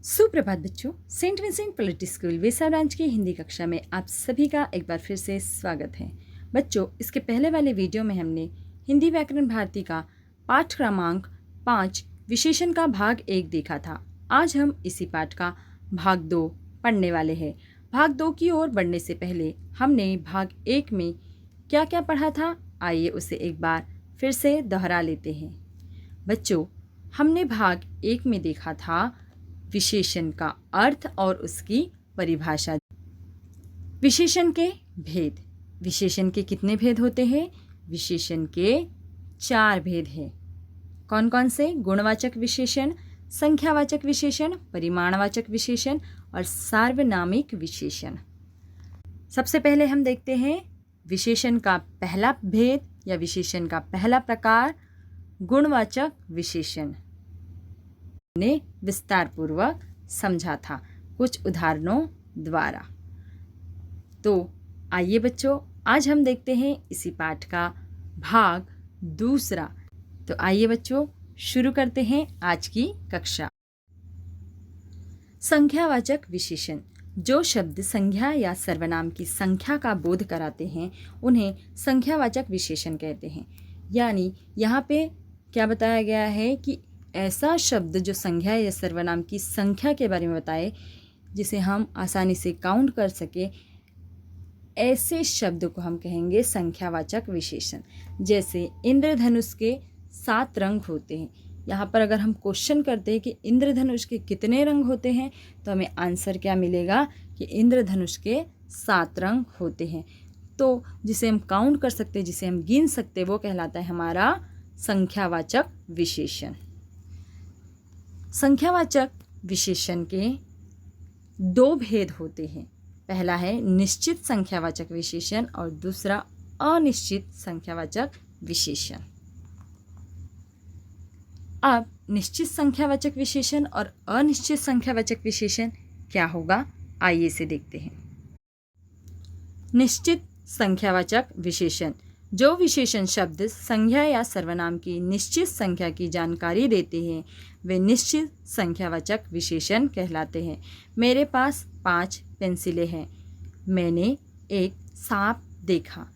सुप्रभात बच्चों। Saint Vincent public school वेसा ब्रांच की हिंदी कक्षा में आप सभी का एक बार फिर से स्वागत है। बच्चों, इसके पहले वाले वीडियो में हमने हिंदी व्याकरण भारती का पाठ क्रमांक 5 विशेषण का भाग 1 देखा था। आज हम इसी पाठ का भाग 2 पढ़ने वाले हैं। भाग 2 की ओर बढ़ने से पहले हमने भाग 1 में क्या क्या पढ़ा था, आइए उसे एक बार फिर से दोहरा लेते हैं। बच्चों, हमने भाग 1 में देखा था विशेषण का अर्थ और उसकी परिभाषा। विशेषण के भेद। विशेषण के कितने भेद होते हैं? विशेषण के 4 भेद हैं। कौन कौन से? गुणवाचक विशेषण, संख्यावाचक विशेषण, परिमाणवाचक विशेषण और सार्वनामिक विशेषण। सबसे पहले हम देखते हैं विशेषण का पहला भेद या विशेषण का पहला प्रकार, गुणवाचक विशेषण ने विस्तार पूर्वक समझा था कुछ उदाहरणों द्वारा। तो आइए बच्चों, आज हम देखते हैं इसी पाठ का भाग 2। तो आइए बच्चों, शुरू करते हैं आज की कक्षा। संख्यावाचक विशेषण। जो शब्द संज्ञा या सर्वनाम की संख्या का बोध कराते हैं उन्हें संख्यावाचक विशेषण कहते हैं। यानी यहाँ पे क्या बताया गया है कि ऐसा शब्द जो संज्ञा या सर्वनाम की संख्या के बारे में बताए, जिसे हम आसानी से काउंट कर सके, ऐसे शब्द को हम कहेंगे संख्यावाचक विशेषण। जैसे इंद्रधनुष के 7 रंग होते हैं। यहाँ पर अगर हम क्वेश्चन करते हैं कि इंद्रधनुष के कितने रंग होते हैं, तो हमें आंसर क्या मिलेगा कि इंद्रधनुष के 7 रंग होते हैं। तो जिसे हम काउंट कर सकते हैं, जिसे हम गिन सकते हैं, वो कहलाता है हमारा संख्यावाचक विशेषण। संख्यावाचक विशेषण के 2 भेद होते हैं। पहला है निश्चित संख्यावाचक विशेषण और दूसरा अनिश्चित संख्यावाचक विशेषण। अब निश्चित संख्यावाचक विशेषण और अनिश्चित संख्यावाचक विशेषण क्या होगा, आइए इसे देखते हैं। निश्चित संख्यावाचक विशेषण। जो विशेषण शब्द संज्ञा या सर्वनाम की निश्चित संख्या की जानकारी देते हैं वे निश्चित संख्यावाचक विशेषण कहलाते हैं। मेरे पास 5 पेंसिलें हैं। मैंने एक सांप देखा।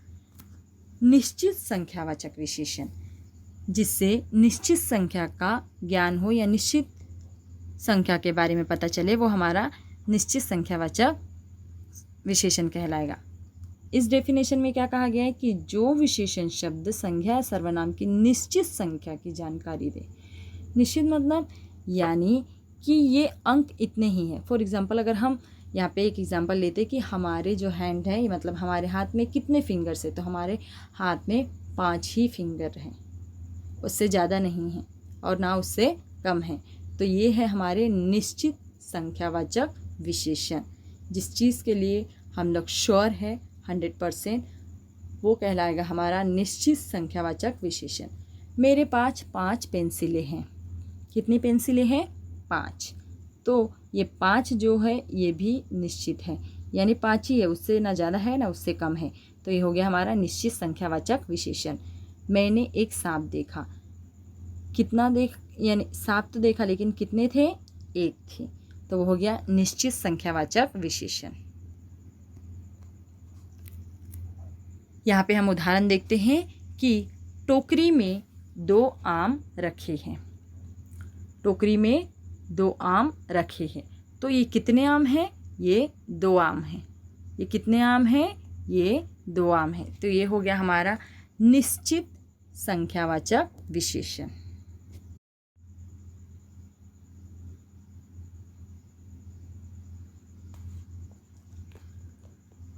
निश्चित संख्यावाचक विशेषण, जिससे निश्चित संख्या का ज्ञान हो या निश्चित संख्या के बारे में पता चले, वो हमारा निश्चित संख्यावाचक विशेषण कहलाएगा। इस डेफिनेशन में क्या कहा गया है कि जो विशेषण शब्द संज्ञा या सर्वनाम की निश्चित संख्या की जानकारी दे। निश्चित मतलब यानी कि ये अंक इतने ही हैं। फॉर एग्जांपल, अगर हम यहाँ पे एक एग्जांपल लेते कि हमारे जो हैंड है, ये मतलब हमारे हाथ में कितने फिंगर्स है, तो हमारे हाथ में 5 ही फिंगर हैं, उससे ज़्यादा नहीं है और ना उससे कम है। तो ये है हमारे निश्चित संख्यावाचक विशेषण। जिस चीज़ के लिए हम लोग श्योर है 100%, वो कहलाएगा हमारा निश्चित संख्यावाचक विशेषण। मेरे पास 5 पेंसिलें हैं। कितनी पेंसिलें हैं? 5। तो ये 5 जो है ये भी निश्चित है, यानी 5 ही है, उससे ना ज़्यादा है ना उससे कम है। तो ये हो गया हमारा निश्चित संख्यावाचक विशेषण। मैंने एक सांप देखा। कितना यानी सांप तो देखा, लेकिन कितने थे? 1 थे। तो वो हो गया निश्चित संख्यावाचक विशेषण। यहाँ पे हम उदाहरण देखते हैं कि टोकरी में 2 आम रखे हैं। टोकरी में 2 आम रखे हैं। तो ये कितने आम हैं? ये 2 आम हैं। ये कितने आम हैं? ये 2 आम हैं। तो ये हो गया हमारा निश्चित संख्यावाचक विशेषण।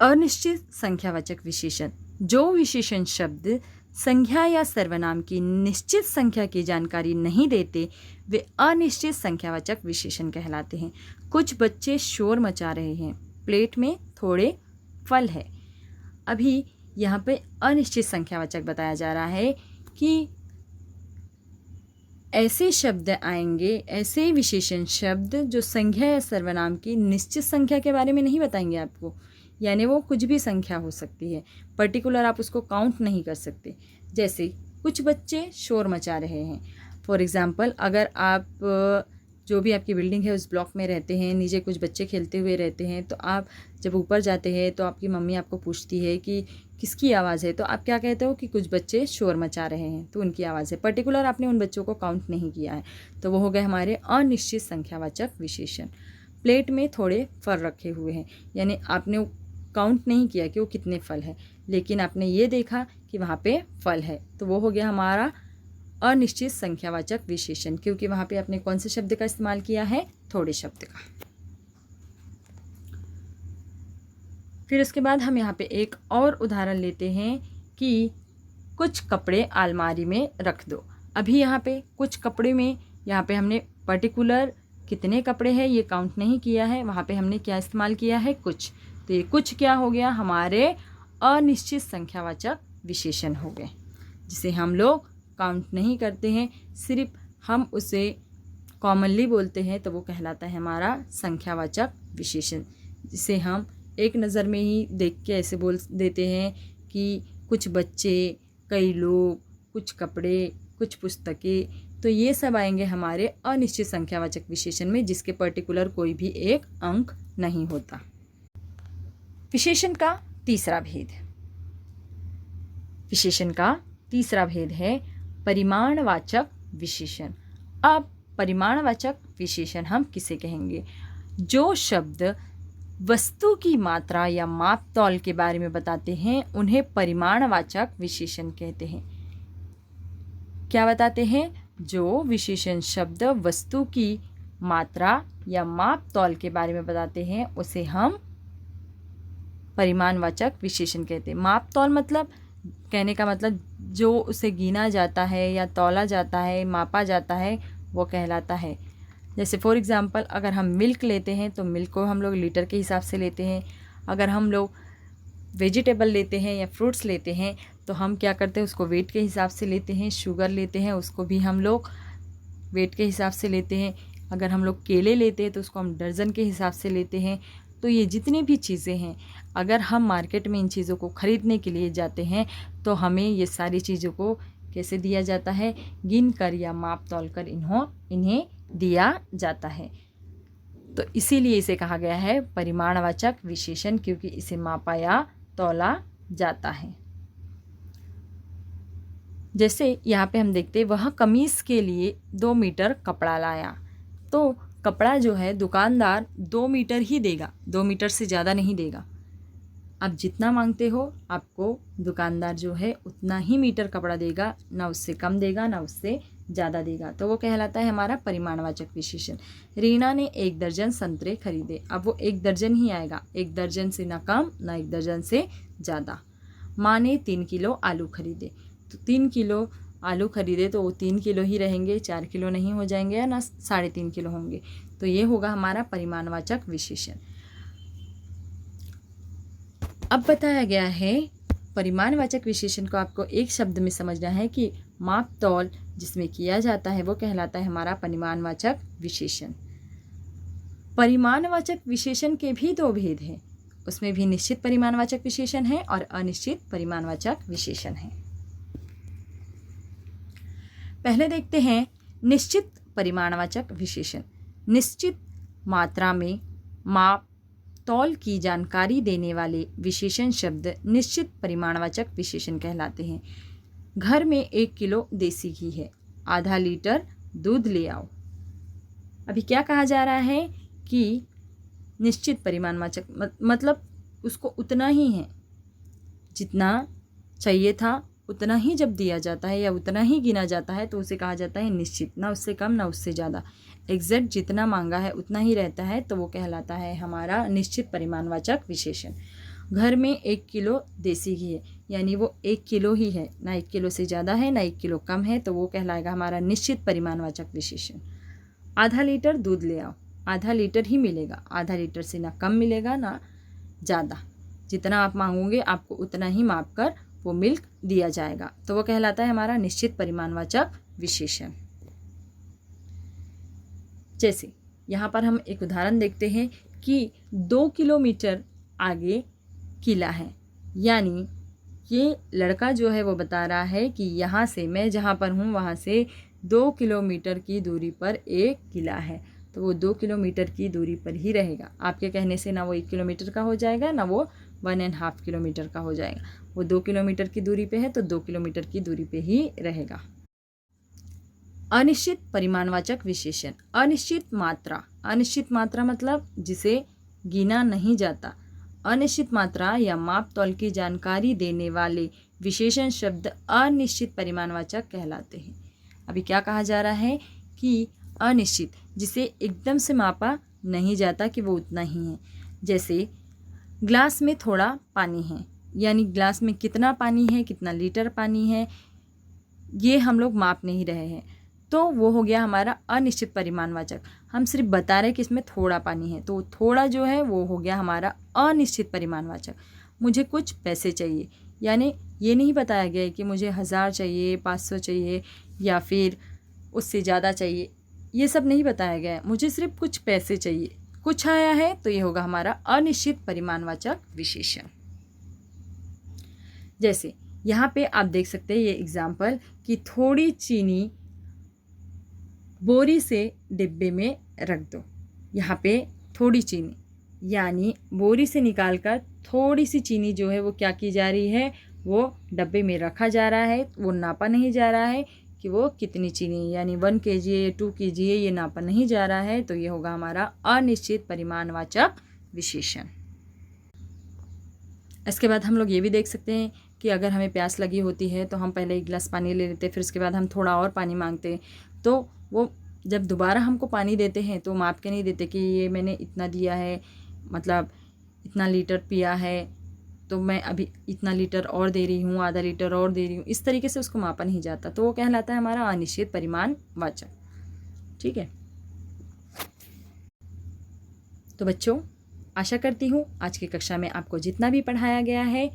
अनिश्चित संख्यावाचक विशेषण। जो विशेषण शब्द संज्ञा या सर्वनाम की निश्चित संख्या की जानकारी नहीं देते वे अनिश्चित संख्यावाचक विशेषण कहलाते हैं। कुछ बच्चे शोर मचा रहे हैं। प्लेट में थोड़े फल है। अभी यहाँ पे अनिश्चित संख्यावाचक बताया जा रहा है कि ऐसे शब्द आएंगे, ऐसे विशेषण शब्द जो संज्ञा या सर्वनाम की निश्चित संख्या के बारे में नहीं बताएंगे आपको, यानी वो कुछ भी संख्या हो सकती है, पर्टिकुलर आप उसको काउंट नहीं कर सकते। जैसे कुछ बच्चे शोर मचा रहे हैं। फॉर एग्ज़ाम्पल, अगर आप जो भी आपकी बिल्डिंग है उस ब्लॉक में रहते हैं, नीचे कुछ बच्चे खेलते हुए रहते हैं, तो आप जब ऊपर जाते हैं तो आपकी मम्मी आपको पूछती है कि किसकी आवाज़ है, तो आप क्या कहते हो कि कुछ बच्चे शोर मचा रहे हैं, तो उनकी आवाज़ है। पर्टिकुलर आपने उन बच्चों को काउंट नहीं किया है, तो वो हो गए हमारे अनिश्चित संख्यावाचक विशेषण। प्लेट में थोड़े फल रखे हुए हैं, यानी आपने काउंट नहीं किया कि वो कितने फल हैं, लेकिन आपने ये देखा कि वहाँ पे फल है, तो वो हो गया हमारा अनिश्चित संख्यावाचक विशेषण, क्योंकि वहाँ पे आपने कौन से शब्द का इस्तेमाल किया है, थोड़े शब्द का। फिर उसके बाद हम यहाँ पे एक और उदाहरण लेते हैं कि कुछ कपड़े अलमारी में रख दो। अभी यहाँ पे कुछ कपड़े में, यहाँ पे हमने पर्टिकुलर कितने कपड़े हैं ये काउंट नहीं किया है, वहाँ पे हमने क्या इस्तेमाल किया है, कुछ। तो ये कुछ क्या हो गया, हमारे अनिश्चित संख्यावाचक विशेषण हो गए, जिसे हम लोग काउंट नहीं करते हैं, सिर्फ हम उसे कॉमनली बोलते हैं, तो वो कहलाता है हमारा संख्यावाचक विशेषण, जिसे हम एक नज़र में ही देख के ऐसे बोल देते हैं कि कुछ बच्चे, कई लोग, कुछ कपड़े, कुछ पुस्तकें, तो ये सब आएंगे हमारे अनिश्चित संख्यावाचक विशेषण में, जिसके पर्टिकुलर कोई भी एक अंक नहीं होता। विशेषण का तीसरा भेद। विशेषण का तीसरा भेद है परिमाणवाचक विशेषण। अब परिमाणवाचक विशेषण हम किसे कहेंगे, जो शब्द वस्तु की मात्रा या माप तौल के बारे में बताते हैं उन्हें परिमाणवाचक विशेषण कहते हैं। क्या बताते हैं, जो विशेषण शब्द वस्तु की मात्रा या माप तौल के बारे में बताते हैं उसे हम परिमाणवाचक विशेषण कहते हैं। माप तौल मतलब, कहने का मतलब जो उसे गिना जाता है या तौला जाता है, मापा जाता है, वो कहलाता है। जैसे फॉर एग्ज़ाम्पल अगर हम मिल्क लेते हैं तो मिल्क को हम लोग लीटर के हिसाब से लेते हैं। अगर हम लोग वेजिटेबल लेते हैं या फ्रूट्स लेते हैं तो हम क्या करते हैं, उसको वेट के हिसाब से लेते हैं। शुगर लेते हैं, उसको भी हम लोग वेट के हिसाब से लेते हैं। अगर हम लोग केले लेते हैं तो उसको हम दर्जन के हिसाब से लेते हैं। तो ये जितनी भी चीज़ें हैं, अगर हम मार्केट में इन चीज़ों को ख़रीदने के लिए जाते हैं तो हमें ये सारी चीज़ों को कैसे दिया जाता है, गिन कर या माप तौल कर इन्हें दिया जाता है। तो इसीलिए इसे कहा गया है परिमाणवाचक विशेषण, क्योंकि इसे मापा या तौला जाता है। जैसे यहाँ पे हम देखते हैं, वह कमीज़ के लिए 2 मीटर कपड़ा लाया। तो कपड़ा जो है दुकानदार 2 मीटर ही देगा, 2 मीटर से ज़्यादा नहीं देगा। आप जितना मांगते हो आपको दुकानदार जो है उतना ही मीटर कपड़ा देगा, ना उससे कम देगा ना उससे ज़्यादा देगा। तो वो कहलाता है हमारा परिमाणवाचक विशेषण। रीना ने 1 दर्जन संतरे खरीदे। अब वो 1 दर्जन ही आएगा, 1 दर्जन से ना कम ना 1 दर्जन से ज़्यादा। माँ ने 3 किलो आलू खरीदे। तो 3 किलो आलू खरीदे तो वो 3 किलो ही रहेंगे, 4 किलो नहीं हो जाएंगे या ना 3.5 किलो होंगे। तो ये होगा हमारा परिमाणवाचक विशेषण। अब बताया गया है परिमाणवाचक विशेषण को आपको एक शब्द में समझना है कि माप तौल जिसमें किया जाता है वो कहलाता है हमारा परिमाणवाचक विशेषण। परिमाणवाचक विशेषण के भी 2 भेद हैं, उसमें भी निश्चित परिमाणवाचक विशेषण है और अनिश्चित परिमाणवाचक विशेषण है। पहले देखते हैं निश्चित परिमाणवाचक विशेषण। निश्चित मात्रा में माप तौल की जानकारी देने वाले विशेषण शब्द निश्चित परिमाणवाचक विशेषण कहलाते हैं। घर में 1 किलो देसी घी है, आधा लीटर दूध ले आओ। अभी क्या कहा जा रहा है कि निश्चित परिमाणवाचक मतलब उसको उतना ही है, जितना चाहिए था उतना ही जब दिया जाता है या उतना ही गिना जाता है तो उसे कहा जाता है निश्चित, ना उससे कम ना उससे ज़्यादा। एग्जैक्ट जितना मांगा है उतना ही रहता है, तो वो कहलाता है हमारा निश्चित परिमाणवाचक विशेषण। घर में 1 किलो देसी घी है, यानी वो 1 किलो ही है, ना 1 किलो से ज़्यादा है ना 1 किलो कम है, तो वो कहलाएगा हमारा निश्चित परिमाणवाचक विशेषण। आधा लीटर दूध ले आओ, आधा लीटर ही मिलेगा, आधा लीटर से ना कम मिलेगा ना ज़्यादा। जितना आप मांगोगे आपको उतना ही माप कर वो मिल्क दिया जाएगा, तो वो कहलाता है हमारा निश्चित परिमाणवाचक विशेषण। जैसे यहाँ पर हम एक उदाहरण देखते हैं कि 2 किलोमीटर आगे किला है, यानी ये लड़का जो है वो बता रहा है कि यहाँ से, मैं जहाँ पर हूँ वहाँ से 2 किलोमीटर की दूरी पर एक किला है। तो वो 2 किलोमीटर की दूरी पर ही रहेगा। आपके कहने से ना वो 1 किलोमीटर का हो जाएगा, ना वो 1.5 किलोमीटर का हो जाएगा। वो 2 किलोमीटर की दूरी पे है तो 2 किलोमीटर की दूरी पे ही रहेगा। अनिश्चित परिमाणवाचक विशेषण। अनिश्चित मात्रा मतलब जिसे गिना नहीं जाता। अनिश्चित मात्रा या माप तौल की जानकारी देने वाले विशेषण शब्द अनिश्चित परिमाणवाचक कहलाते हैं। अभी क्या कहा जा रहा है कि अनिश्चित, जिसे एकदम से मापा नहीं जाता कि वो उतना ही है। जैसे ग्लास में थोड़ा पानी है, यानी ग्लास में कितना पानी है, कितना लीटर पानी है, ये हम लोग माप नहीं रहे हैं, तो वो हो गया हमारा अनिश्चित परिमाणवाचक। हम सिर्फ बता रहे हैं कि इसमें थोड़ा पानी है, तो थोड़ा जो है वो हो गया हमारा अनिश्चित परिमाणवाचक। मुझे कुछ पैसे चाहिए, यानी ये नहीं बताया गया है कि मुझे 1000 चाहिए, 500 चाहिए या फिर उससे ज़्यादा चाहिए, ये सब नहीं बताया गया है। मुझे सिर्फ कुछ पैसे चाहिए, कुछ आया है, तो ये होगा हमारा अनिश्चित परिमाणवाचक विशेषण। जैसे यहाँ पे आप देख सकते हैं ये एग्जाम्पल कि थोड़ी चीनी बोरी से डिब्बे में रख दो। यहाँ पे थोड़ी चीनी यानी बोरी से निकालकर थोड़ी सी चीनी जो है वो क्या की जा रही है, वो डब्बे में रखा जा रहा है। वो नापा नहीं जा रहा है कि वो कितनी चीनी है, यानी 1 kg है, 2 kg है, ये नापा नहीं जा रहा है, तो ये होगा हमारा अनिश्चित परिमाणवाचक विशेषण। इसके बाद हम लोग ये भी देख सकते हैं कि अगर हमें प्यास लगी होती है तो हम पहले 1 गिलास पानी ले लेते हैं, फिर उसके बाद हम थोड़ा और पानी मांगते हैं, तो वो जब दोबारा हमको पानी देते हैं तो माप के नहीं देते कि ये मैंने इतना दिया है, मतलब इतना लीटर पिया है, तो मैं अभी इतना लीटर और दे रही हूँ, आधा लीटर और दे रही हूँ, इस तरीके से उसको मापा नहीं जाता, तो वो कहलाता है हमारा अनिश्चित परिमाणवाचक। ठीक है, तो बच्चों आशा करती हूँ आज की कक्षा में आपको जितना भी पढ़ाया गया है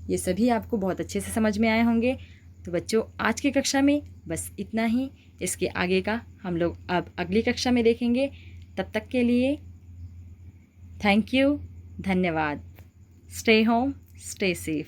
ये सभी आपको बहुत अच्छे से समझ में आए होंगे। तो बच्चों आज की कक्षा में बस इतना ही, इसके आगे का हम लोग अब अगली कक्षा में देखेंगे। तब तक के लिए थैंक यू, धन्यवाद। Stay home, stay safe.